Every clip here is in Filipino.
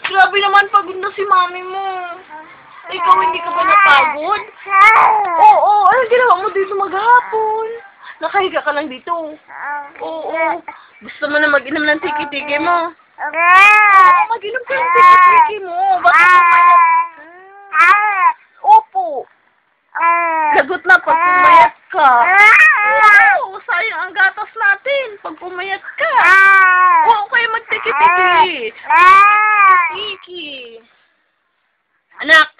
Grabe naman, pagod na si mami mo. Ikaw, hindi ka ba napagod? Oo, anong ginawa mo dito maghapon? Nakahiga ka lang dito. Oo. Gusto mo na mag-inom ng tiki-tiki mo? Oo, mag-inom ka ng tiki-tiki mo. Baka opo. Lagot na pag pumayat ka. Oo, sayang ang gatas natin pag pumayat ka. Oo, kayo mag-tiki-tiki. Tiki. Anak,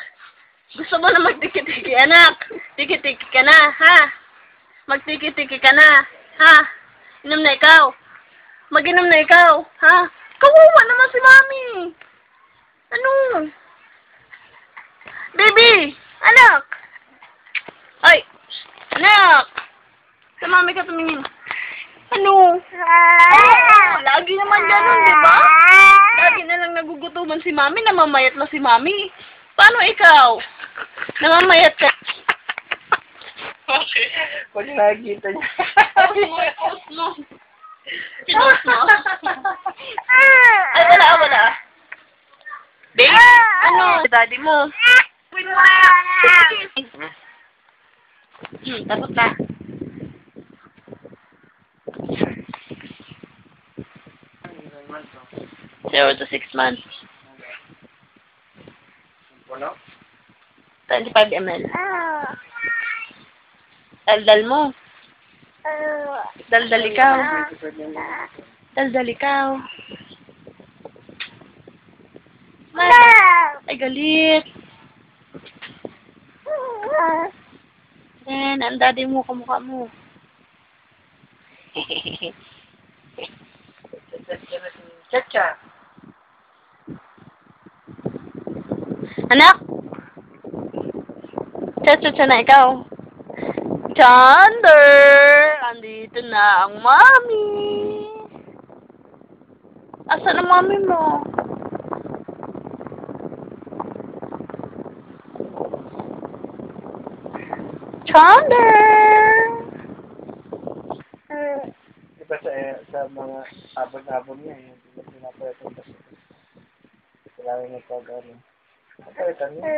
gusto mo na mag-tiki-tiki, anak? Tiki-tiki ka na, ha? Mag-tiki-tiki ka na, ha? Inom na ikaw. Mag-inom na ikaw, ha? Kawawa naman si mami. Ano? Baby, anak. Ay, anak. Sa mami ka tumingin. Ano? Oh, lagi naman ganun, di ba? Lagi na lang nagugutuman si mami, namamayat na si mami. Paano ikaw? Namamayat ka. Okay. Kung nakikita niya. Pinost mo. Pinost mo. Ay, wala. Babe, ano? Daddy mo. Takot ka. 0 to 6 months. 25 ml. Daldal mo. Daldal ikaw. Daldal ikaw. Ay, galit. Then, ang daddy mo, kamukha mo. Chacha. Anak! Chacha na ikaw. Chander! Andito na ang mami. Asan ang mami mo? Chander! Diba sa mga abon-abon niya, yung pinapayatong kasi. Kailangan niya pag-ano. Napayatan niya.